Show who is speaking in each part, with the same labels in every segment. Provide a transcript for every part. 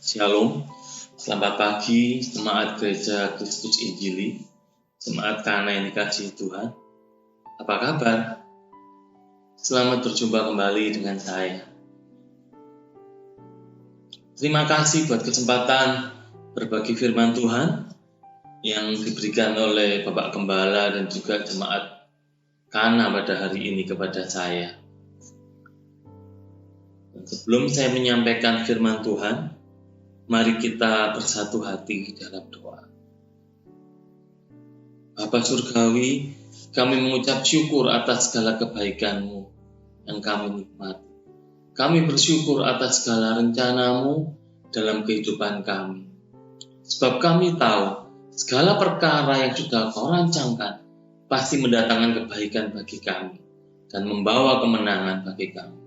Speaker 1: Shalom, selamat pagi jemaat Gereja Kristus Injili, jemaat Kana yang dikasihi Tuhan. Apa kabar? Selamat berjumpa kembali dengan saya. Terima kasih buat kesempatan berbagi firman Tuhan yang diberikan oleh Bapak Gembala dan juga jemaat Kana pada hari ini kepada saya. Dan sebelum saya menyampaikan firman Tuhan, mari kita bersatu hati dalam doa. Bapa Surgawi, kami mengucap syukur atas segala kebaikan-Mu yang kami nikmati. Kami bersyukur atas segala rencana-Mu dalam kehidupan kami. Sebab kami tahu segala perkara yang sudah Kau rancangkan pasti mendatangkan kebaikan bagi kami dan membawa kemenangan bagi kami.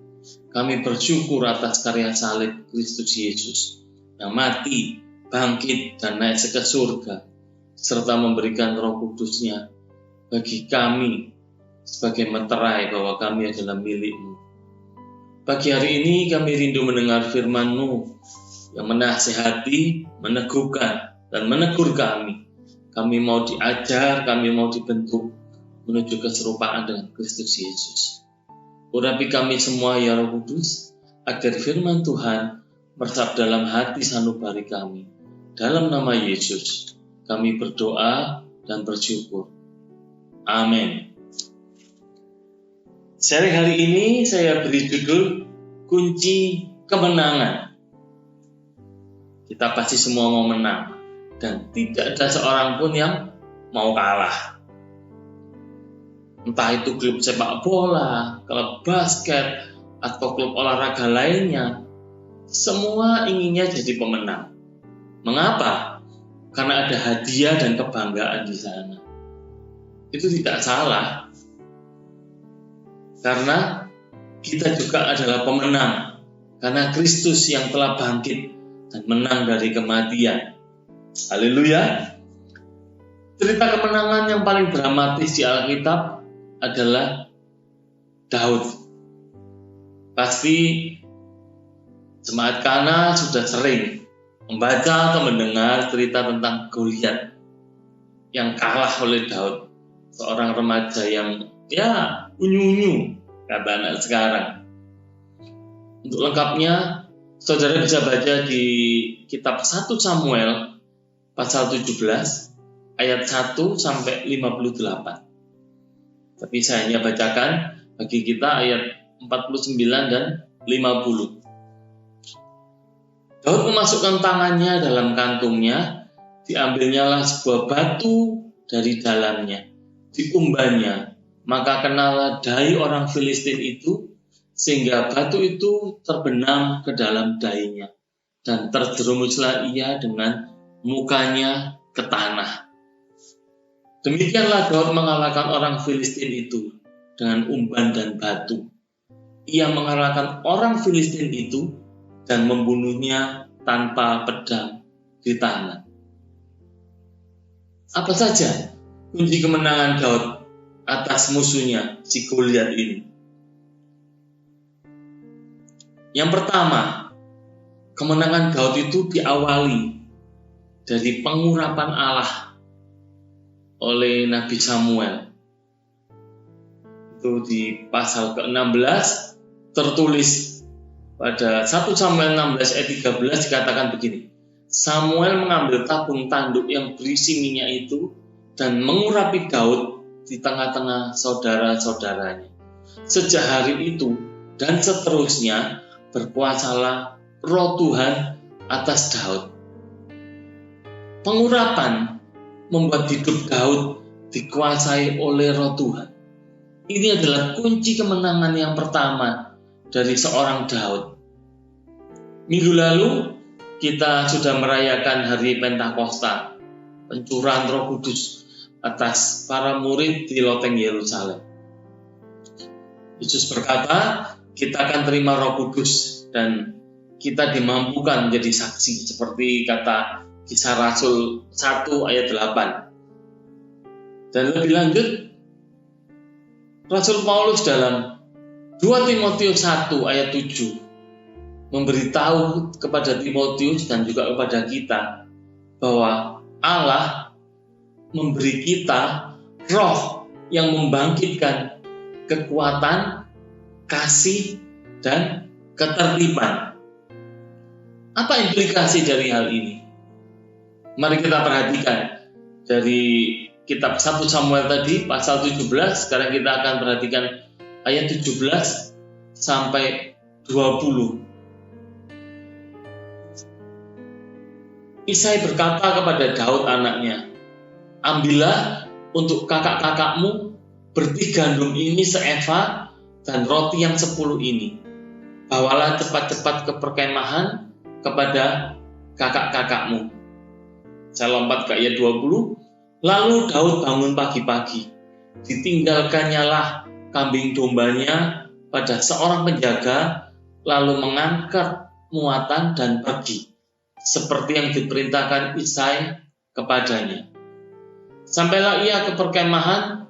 Speaker 1: Kami bersyukur atas karya salib Kristus Yesus yang mati, bangkit, dan naik ke surga, serta memberikan Roh Kudus-Nya bagi kami sebagai meterai bahwa kami adalah milik-Mu. Pagi hari ini kami rindu mendengar firman-Mu yang menasihati, meneguhkan, dan menegur kami. Kami mau diajar, kami mau dibentuk menuju keserupaan dengan Kristus Yesus. Urapi kami semua ya Roh Kudus, agar firman Tuhan meresap dalam hati sanubari kami. Dalam nama Yesus, kami berdoa dan bersyukur. Amin. Seri hari ini saya beri judul Kunci Kemenangan. Kita pasti semua mau menang, dan tidak ada seorang pun yang mau kalah. Entah itu klub sepak bola, klub basket, atau klub olahraga lainnya, semua inginnya jadi pemenang. Mengapa? Karena ada hadiah dan kebanggaan di sana. Itu tidak salah. Karena kita juga adalah pemenang. Karena Kristus yang telah bangkit dan menang dari kematian. Haleluya. Cerita kemenangan yang paling dramatis di Alkitab adalah Daud. Pasti jemaat Kana sudah sering membaca atau mendengar cerita tentang Goliat yang kalah oleh Daud, seorang remaja yang unyu-unyu kata anak sekarang. Untuk lengkapnya, saudara bisa baca di kitab 1 Samuel pasal 17 ayat 1 sampai 58. Tapi saya hanya bacakan bagi kita ayat 49 dan 50. Daud memasukkan tangannya dalam kantungnya, diambilnyalah sebuah batu dari dalamnya, diumbannya, maka kenalah dai orang Filistin itu, sehingga batu itu terbenam ke dalam dainya, dan terjerumuslah ia dengan mukanya ke tanah. Demikianlah Daud mengalahkan orang Filistin itu dengan umban dan batu. Ia mengalahkan orang Filistin itu dan membunuhnya tanpa pedang di tangan. Apa saja kunci kemenangan Daud atas musuhnya si Goliat ini? Yang pertama, kemenangan Daud itu diawali dari pengurapan Allah oleh Nabi Samuel. Itu di pasal ke-16 tertulis pada 1 Samuel 16 ayat 13 dikatakan begini. Samuel mengambil tabung tanduk yang berisi minyak itu dan mengurapi Daud di tengah-tengah saudara-saudaranya. Sejak hari itu dan seterusnya berkuasalah Roh Tuhan atas Daud. Pengurapan membuat hidup Daud dikuasai oleh Roh Tuhan. Ini adalah kunci kemenangan yang pertama dari seorang Daud. Minggu lalu kita sudah merayakan hari Pentakosta, pencurahan Roh Kudus atas para murid di loteng Yerusalem. Yesus berkata, kita akan terima Roh Kudus dan kita dimampukan menjadi saksi, seperti kata Kisah Rasul 1 ayat 8. Dan lebih lanjut, Rasul Paulus dalam 2 Timotius 1 ayat 7 memberitahu kepada Timotius dan juga kepada kita bahwa Allah memberi kita roh yang membangkitkan kekuatan, kasih, dan ketertiban. Apa implikasi dari hal ini? Mari kita perhatikan dari kitab 1 Samuel tadi pasal 17. Sekarang kita akan perhatikan ayat 17 sampai 20. Isai berkata kepada Daud anaknya, ambillah untuk kakak-kakakmu berti gandum ini seeva dan roti yang 10 ini. Bawalah cepat-cepat ke perkemahan kepada kakak-kakakmu. Saya lompat ke ayat 20. Lalu Daud bangun pagi-pagi. Ditinggalkannya lah kambing dombanya pada seorang penjaga, lalu mengangkat muatan dan pergi, seperti yang diperintahkan Isai kepadanya. Sampailah ia ke perkemahan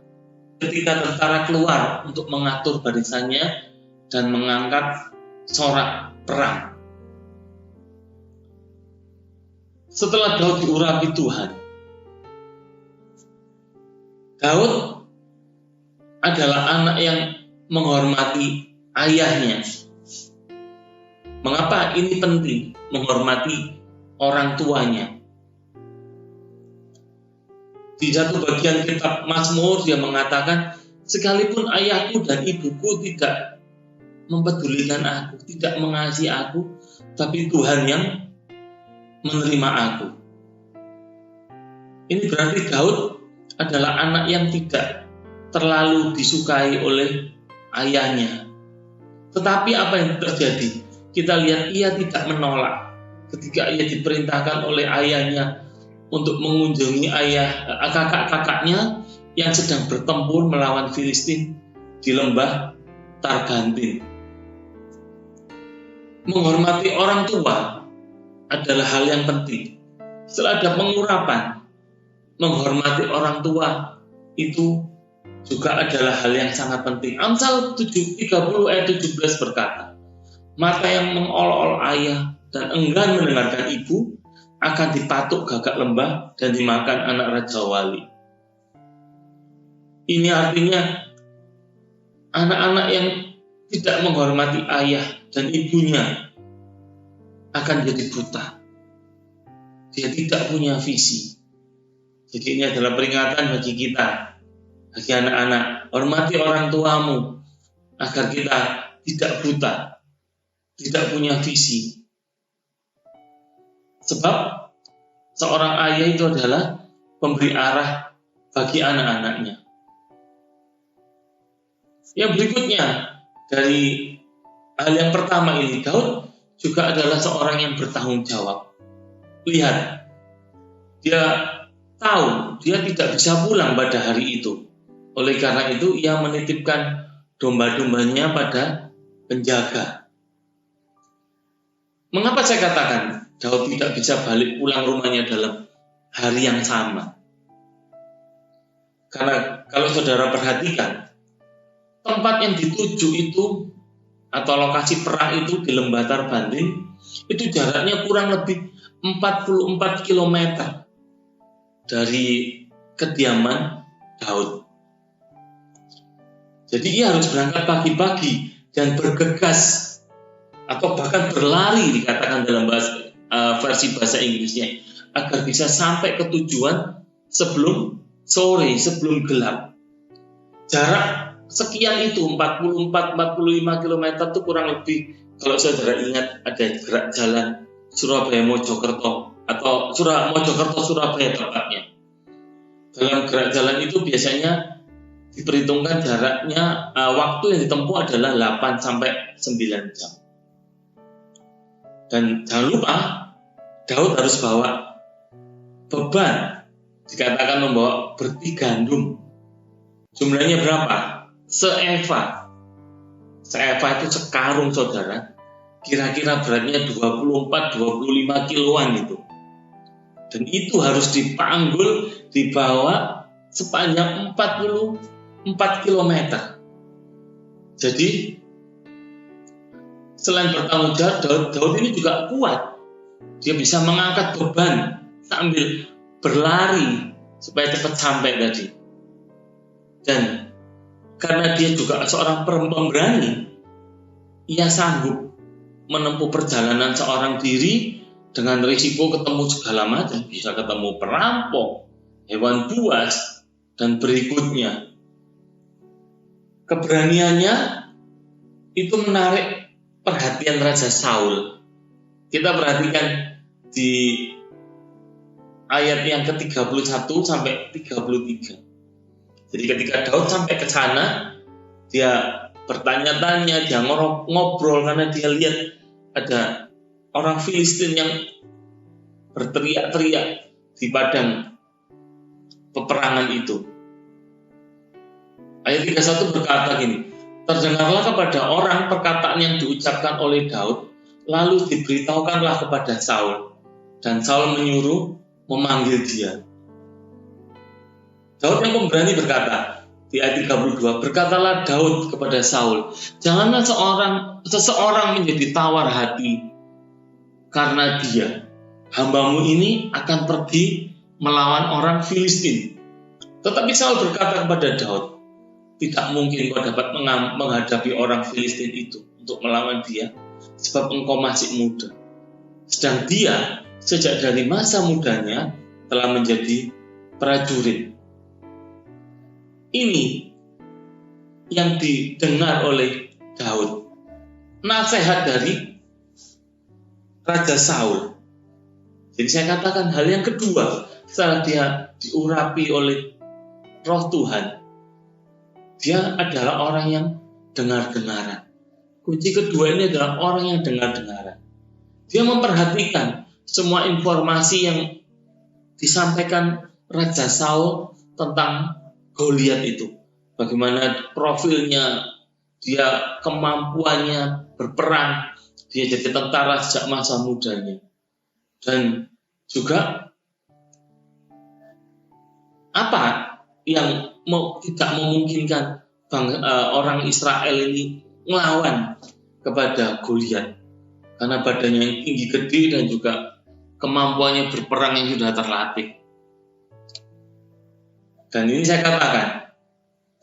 Speaker 1: ketika tentara keluar untuk mengatur barisannya dan mengangkat sorak perang. Setelah Daud diurapi Tuhan, Daud adalah anak yang menghormati ayahnya. Mengapa ini penting, menghormati orang tuanya? Di satu bagian kitab Mazmur dia mengatakan, sekalipun ayahku dan ibuku tidak mempedulikan aku, tidak mengasihi aku, tapi Tuhan yang menerima aku. Ini berarti Daud adalah anak yang tidak terlalu disukai oleh ayahnya. Tetapi apa yang terjadi? Kita lihat ia tidak menolak ketika ia diperintahkan oleh ayahnya untuk mengunjungi kakak-kakaknya yang sedang bertempur melawan Filistin di lembah Targantin. Menghormati orang tua adalah hal yang penting. Setelah ada pengurapan, menghormati orang tua itu juga adalah hal yang sangat penting. Amsal 30 ayat 17 berkata, mata yang mengolok-olok ayah dan enggan mendengarkan ibu akan dipatuk gagak lembah dan dimakan anak raja wali. Ini artinya anak-anak yang tidak menghormati ayah dan ibunya akan jadi buta. Dia tidak punya visi. Jadi ini adalah peringatan bagi kita, bagi anak-anak. Hormati orang tuamu agar kita tidak buta, tidak punya visi. Sebab seorang ayah itu adalah pemberi arah bagi anak-anaknya. Yang berikutnya dari hal yang pertama ini, Daud juga adalah seorang yang bertanggung jawab. Lihat, dia tahu dia tidak bisa pulang pada hari itu. Oleh karena itu ia menitipkan domba-dombanya pada penjaga. Mengapa saya katakan Daud tidak bisa balik pulang rumahnya dalam hari yang sama? Karena kalau saudara perhatikan, tempat yang dituju itu atau lokasi perang itu di lembah Targantin itu jaraknya kurang lebih 44 km dari kediaman Daud. Jadi ia harus berangkat pagi-pagi dan bergegas atau bahkan berlari dikatakan dalam versi bahasa Inggrisnya agar bisa sampai ke tujuan sebelum sore, sebelum gelap. Jarak sekian itu 44-45 km itu kurang lebih, kalau saudara ingat ada gerak jalan Surabaya Mojokerto atau Mojokerto Surabaya tepatnya. Dalam gerak jalan itu biasanya diperhitungkan jaraknya, waktu yang ditempuh adalah 8-9 jam. Dan jangan lupa Daud harus bawa beban, dikatakan membawa berti gandum. Jumlahnya berapa? Seeva. Seeva itu sekarung saudara. Kira-kira beratnya 24-25 kiloan itu. Dan itu harus dipanggul, dibawa sepanjang 44 km. Jadi selain bertanggung jawab, Daud ini juga kuat. Dia bisa mengangkat beban sambil berlari supaya cepat sampai tadi. Dan karena dia juga seorang pemberani, ia sanggup menempuh perjalanan seorang diri dengan risiko ketemu segala macam. Bisa ketemu perampok, hewan buas, dan berikutnya. Keberaniannya itu menarik perhatian Raja Saul. Kita perhatikan di ayat yang ke-31 sampai 33. Jadi ketika Daud sampai ke sana, dia bertanya-tanya, dia ngobrol karena dia lihat ada orang Filistin yang berteriak-teriak di padang peperangan itu. Ayat 31 berkata gini, terdengarlah kepada orang perkataan yang diucapkan oleh Daud, lalu diberitahukanlah kepada Saul, dan Saul menyuruh memanggil dia. Daud yang pemberani berkata, di ayat 32, berkatalah Daud kepada Saul, janganlah seseorang menjadi tawar hati karena dia, hambamu ini akan pergi melawan orang Filistin. Tetapi Saul berkata kepada Daud, tidak mungkin kau dapat menghadapi orang Filistin itu untuk melawan dia, sebab engkau masih muda. Sedang dia sejak dari masa mudanya telah menjadi prajurit. Ini yang didengar oleh Daud, nasihat dari Raja Saul. Jadi saya katakan hal yang kedua, setelah dia diurapi oleh Roh Tuhan, dia adalah orang yang dengar-dengaran. Kunci kedua ini adalah orang yang dengar-dengaran. Dia memperhatikan semua informasi yang disampaikan Raja Saul tentang Goliat itu. Bagaimana profilnya, dia kemampuannya berperang, dia jadi tentara sejak masa mudanya. Dan juga apa yang tidak memungkinkan orang Israel ini melawan kepada Goliat, karena badannya yang tinggi gede dan juga kemampuannya berperang yang sudah terlatih. Dan ini saya katakan,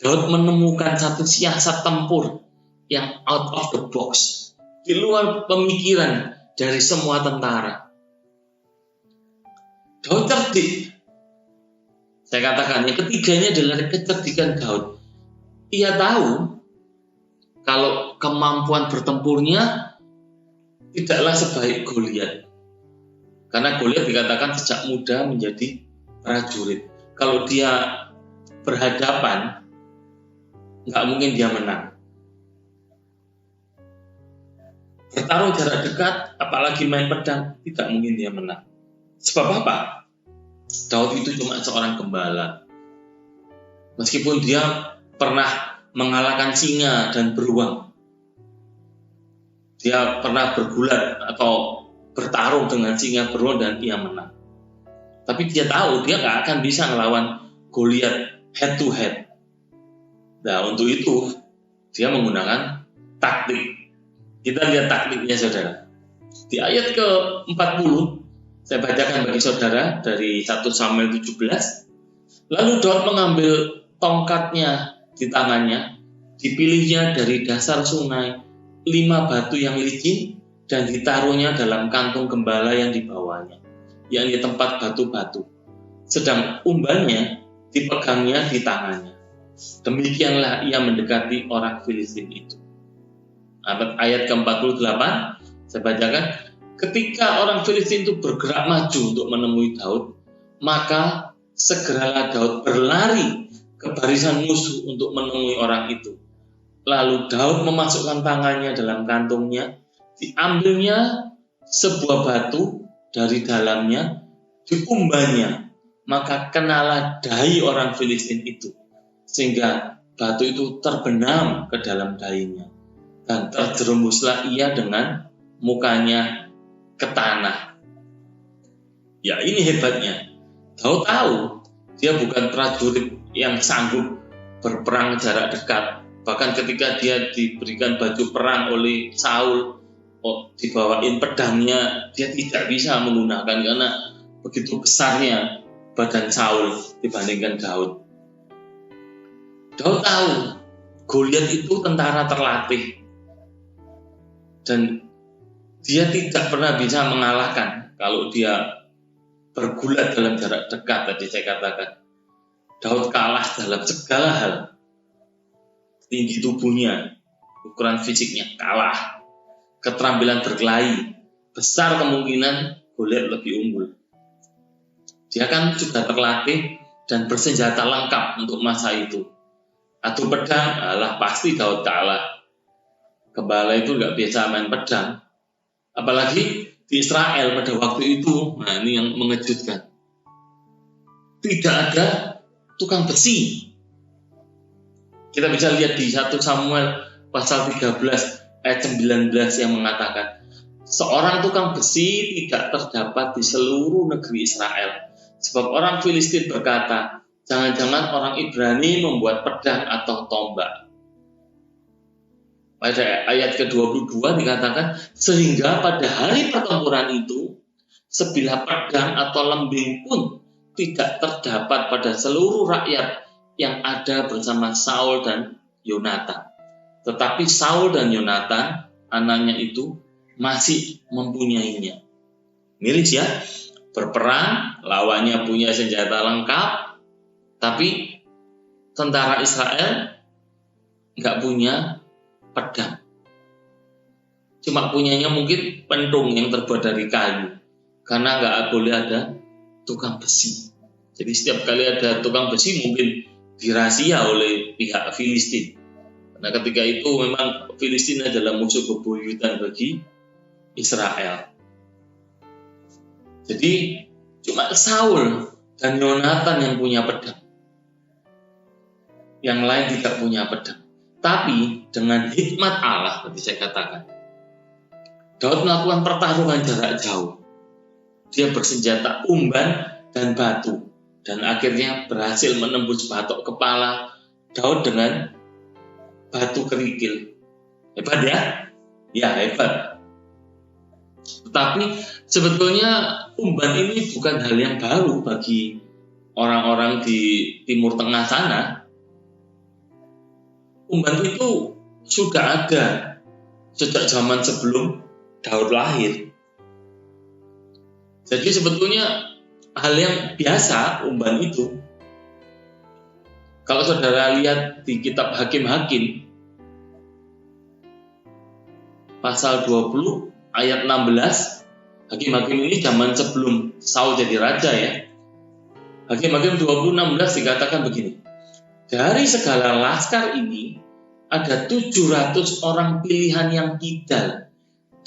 Speaker 1: Daud menemukan satu siasat tempur yang out of the box, di luar pemikiran dari semua tentara. Daud cerdik. Saya katakan yang ketiga ini adalah kecerdikan Daud. Ia tahu kalau kemampuan bertempurnya tidaklah sebaik Goliat. Karena Goliat dikatakan sejak muda menjadi prajurit. Kalau dia berhadapan, nggak mungkin dia menang. Bertarung jarak dekat, apalagi main pedang, tidak mungkin dia menang. Sebab apa? Daud itu cuma seorang gembala. Meskipun dia pernah mengalahkan singa dan beruang, dia pernah bergulat atau bertarung dengan singa beruang dan ia menang. Tapi dia tahu dia nggak akan bisa melawan Goliat head to head. Nah, untuk itu dia menggunakan taktik. Kita lihat taktiknya, saudara. Di ayat ke-40 saya bacakan bagi saudara dari 1 Samuel 17. Lalu Daud mengambil tongkatnya di tangannya, dipilihnya dari dasar sungai 5 batu yang licin dan ditaruhnya dalam kantung gembala yang dibawanya, yakni tempat batu-batu. Sedang umbannya dipegangnya di tangannya. Demikianlah ia mendekati orang Filistin itu. Ayat ke-48 saya bacakan. Ketika orang Filistin itu bergerak maju untuk menemui Daud, maka segeralah Daud berlari ke barisan musuh untuk menemui orang itu. Lalu Daud memasukkan tangannya dalam kantungnya, diambilnya sebuah batu dari dalamnya, diumbannya, maka kenalah dahi orang Filistin itu, sehingga batu itu terbenam ke dalam dahinya, dan terjerumuslah ia dengan mukanya ke tanah. Ya, ini hebatnya. Daud tahu dia bukan prajurit yang sanggup berperang jarak dekat. Bahkan ketika dia diberikan baju perang oleh Saul, dibawain pedangnya, dia tidak bisa menggunakan karena begitu besarnya badan Saul dibandingkan Daud. Daud tahu Goliat itu tentara terlatih dan dia tidak pernah bisa mengalahkan kalau dia bergulat dalam jarak dekat. Tadi saya katakan Daud kalah dalam segala hal. Tinggi tubuhnya, ukuran fisiknya kalah. Keterampilan berkelahi, besar kemungkinan Goliat lebih unggul. Dia kan sudah terlatih dan bersenjata lengkap untuk masa itu. Adu pedang, pasti Daud kalah. Gembala itu nggak biasa main pedang. Apalagi di Israel pada waktu itu, nah ini yang mengejutkan. Tidak ada tukang besi. Kita bisa lihat di 1 Samuel pasal 13 ayat 19 yang mengatakan seorang tukang besi tidak terdapat di seluruh negeri Israel. Sebab orang Filistin berkata, jangan-jangan orang Ibrani membuat pedang atau tombak. Pada ayat ke-22 dikatakan, sehingga pada hari pertempuran itu, sebilah pedang atau lembing pun tidak terdapat pada seluruh rakyat yang ada bersama Saul dan Yonatan. Tetapi Saul dan Yonatan, anaknya itu, masih mempunyainya. Miris ya, berperang, lawannya punya senjata lengkap, tapi tentara Israel nggak punya pedang. Cuma punyanya mungkin pentung yang terbuat dari kayu, karena nggak boleh ada tukang besi. Jadi setiap kali ada tukang besi mungkin dirahasia oleh pihak Filistin. Nah ketika itu memang Filistin adalah musuh bebuyutan bagi Israel. Jadi cuma Saul dan Yonatan yang punya pedang. Yang lain tidak punya pedang. Tapi dengan hikmat Allah, seperti saya katakan, Daud melakukan pertarungan jarak jauh. Dia bersenjata umban dan batu. Dan akhirnya berhasil menembus batok kepala Daud dengan batu kerikil. Hebat ya? Ya hebat. Tetapi sebetulnya umban ini bukan hal yang baru bagi orang-orang di Timur Tengah sana. Umban itu sudah ada sejak zaman sebelum Daud lahir. Jadi sebetulnya hal yang biasa umban itu. Kalau saudara lihat di kitab Hakim-Hakim pasal 20 ayat 16, Hakim-Hakim ini zaman sebelum Saul jadi raja ya. Hakim-Hakim 20:16 dikatakan begini. Dari segala laskar ini ada 700 orang pilihan yang kidal,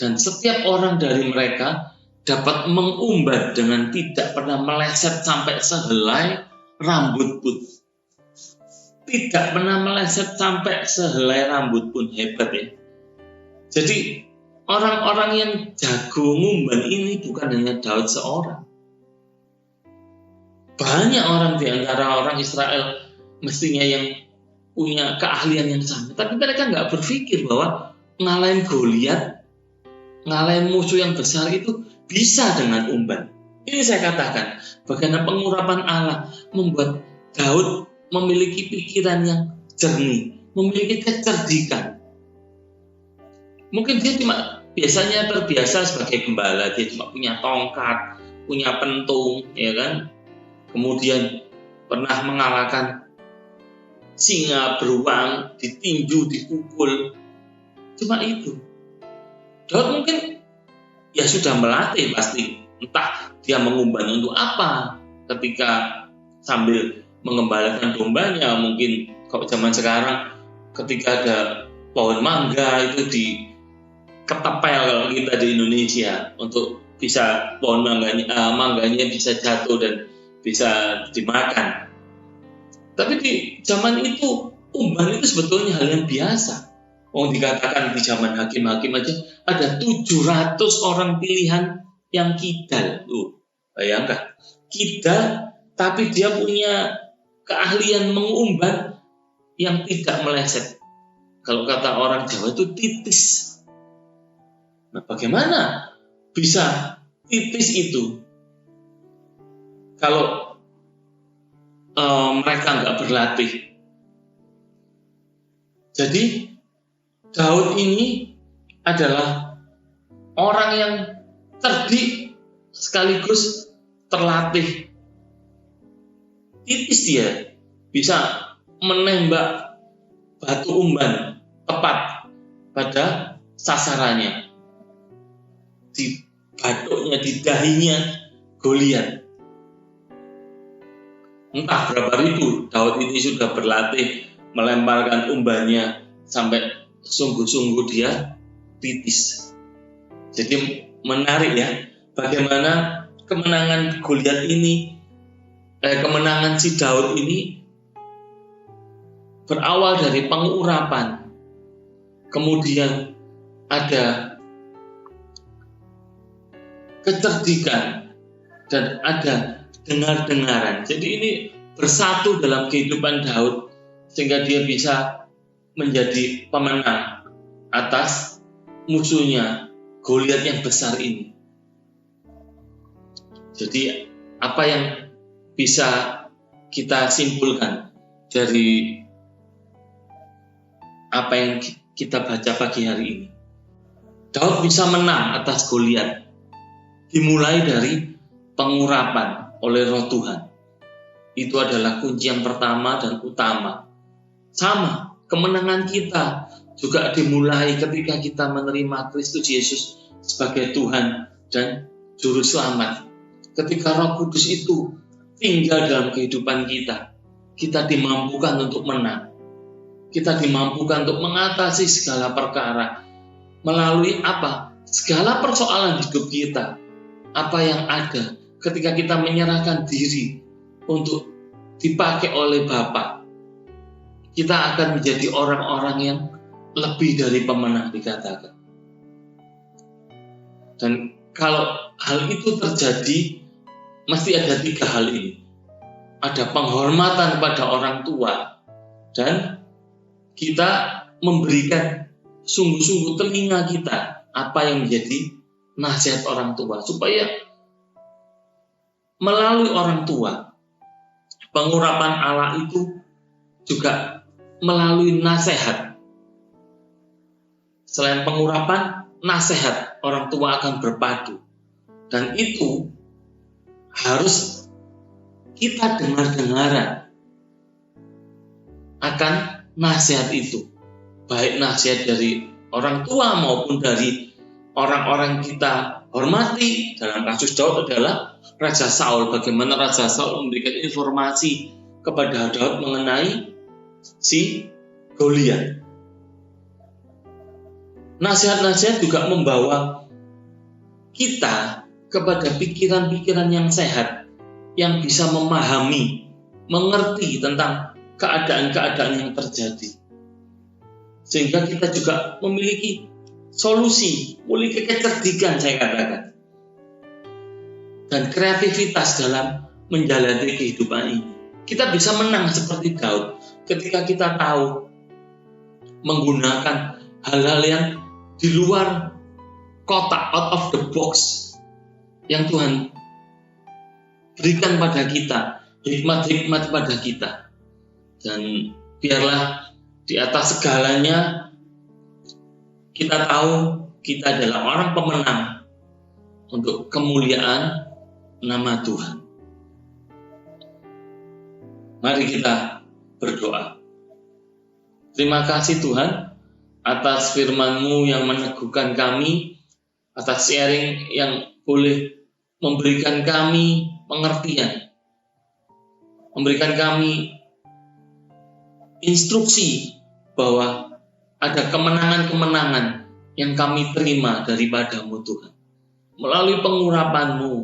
Speaker 1: dan setiap orang dari mereka dapat mengumbar dengan tidak pernah meleset sampai sehelai rambut pun. Tidak pernah meleset sampai sehelai rambut pun. Hebat ya. Jadi orang-orang yang jago ngumban ini bukan hanya Daud seorang. Banyak orang di antara orang Israel mestinya yang punya keahlian yang sama. Tapi mereka nggak berpikir bahwa ngalahin Goliat, ngalahin musuh yang besar itu bisa dengan umban. Ini saya katakan, bagaimana pengurapan Allah membuat Daud memiliki pikiran yang jernih, memiliki kecerdikan. Mungkin dia cuma biasanya terbiasa sebagai gembala, dia cuma punya tongkat, punya pentung, ya kan? Kemudian pernah mengalahkan singa, beruang, ditinju, dipukul. Cuma itu. Daud mungkin ya sudah melatih pasti. Entah dia mengumban untuk apa ketika sambil mengembalakan dombanya. Mungkin kalau zaman sekarang ketika ada pohon mangga itu diketepel kalau kita di Indonesia untuk bisa pohon mangganya bisa jatuh dan bisa dimakan. Tapi di zaman itu umban itu sebetulnya hal yang biasa. Dikatakan di zaman hakim-hakim aja ada 700 orang pilihan yang kidal. Bayangkan, kidal tapi dia punya keahlian mengumban yang tidak meleset. Kalau kata orang Jawa itu titis. Nah, bagaimana bisa tipis itu kalau mereka nggak berlatih? Jadi Daud ini adalah orang yang cerdik sekaligus terlatih. Tipis dia bisa menembak batu umban tepat pada sasarannya, di batuknya, di dahinya Goliat. Entah berapa ribu Daud ini sudah berlatih melemparkan umbannya sampai sungguh-sungguh dia titis. Jadi menarik ya, bagaimana kemenangan Goliat ini, kemenangan si Daud ini berawal dari pengurapan, kemudian ada kecerdikan dan ada dengar-dengaran. Jadi ini bersatu dalam kehidupan Daud sehingga dia bisa menjadi pemenang atas musuhnya Goliat yang besar ini. Jadi apa yang bisa kita simpulkan dari apa yang kita baca pagi hari ini? Daud bisa menang atas Goliat dimulai dari pengurapan oleh Roh Tuhan. Itu adalah kunci yang pertama dan utama. Sama, kemenangan kita juga dimulai ketika kita menerima Kristus Yesus sebagai Tuhan dan Juru Selamat. Ketika Roh Kudus itu tinggal dalam kehidupan kita, kita dimampukan untuk menang. Kita dimampukan untuk mengatasi segala perkara. Melalui apa? Segala persoalan hidup kita. Apa yang ada ketika kita menyerahkan diri untuk dipakai oleh Bapa, kita akan menjadi orang-orang yang lebih dari pemenang dikatakan. Dan kalau hal itu terjadi, mesti ada 3 hal ini. Ada penghormatan kepada orang tua, dan kita memberikan sungguh-sungguh telinga kita apa yang menjadi nasihat orang tua, supaya melalui orang tua pengurapan Allah itu juga melalui nasihat. Selain pengurapan, nasihat orang tua akan berpadu, dan itu harus kita dengar-dengaran akan nasihat itu, baik nasihat dari orang tua maupun dari orang-orang kita hormati. Dalam kasus Daud adalah Raja Saul. Bagaimana Raja Saul memberikan informasi kepada Daud mengenai si Goliat. Nasihat-nasihat juga membawa kita kepada pikiran-pikiran yang sehat, yang bisa memahami, mengerti tentang keadaan-keadaan yang terjadi. Sehingga kita juga memiliki solusi, memiliki kecerdikan, saya katakan, dan kreativitas dalam menjalani kehidupan ini. Kita bisa menang seperti Daud ketika kita tahu menggunakan hal-hal yang di luar kotak, out of the box, yang Tuhan berikan pada kita, hikmat-hikmat pada kita. Dan biarlah di atas segalanya kita tahu kita adalah orang pemenang untuk kemuliaan nama Tuhan. Mari kita berdoa. Terima kasih Tuhan atas firman-Mu yang meneguhkan kami, atas sharing yang boleh memberikan kami pengertian, memberikan kami instruksi bahwa ada kemenangan-kemenangan yang kami terima daripada-Mu Tuhan. Melalui pengurapan-Mu,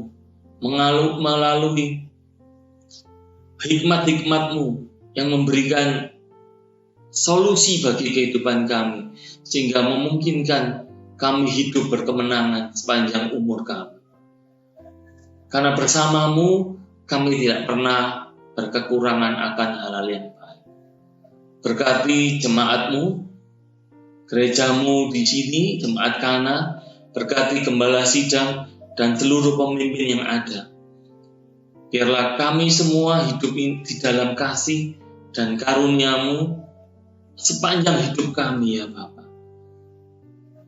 Speaker 1: melalui hikmat-hikmat-Mu yang memberikan solusi bagi kehidupan kami, sehingga memungkinkan kami hidup berkemenangan sepanjang umur kami. Karena bersama-Mu kami tidak pernah berkekurangan akan hal-hal yang baik. Berkati jemaat-Mu, gereja-Mu di sini, jemaat Kana, berkati gembala sidang dan seluruh pemimpin yang ada. Biarlah kami semua hidup di dalam kasih dan karunia-Mu sepanjang hidup kami ya Bapa.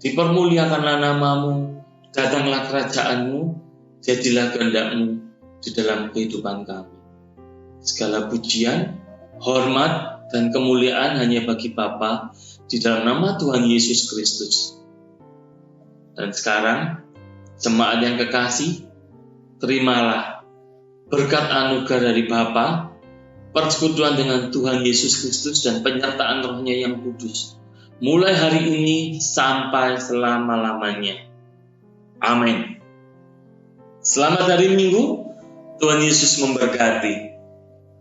Speaker 1: Dipermuliakanlah nama-Mu, datanglah kerajaan-Mu, jadilah kehendak-Mu di dalam kehidupan kami. Segala pujian, hormat, dan kemuliaan hanya bagi Bapa di dalam nama Tuhan Yesus Kristus. Dan sekarang, jemaat yang kekasih, terimalah berkat anugerah dari Bapa, persekutuan dengan Tuhan Yesus Kristus dan penyertaan Roh-Nya yang kudus, mulai hari ini sampai selama-lamanya. Amin. Selamat hari Minggu, Tuhan Yesus memberkati.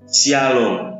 Speaker 1: Shalom.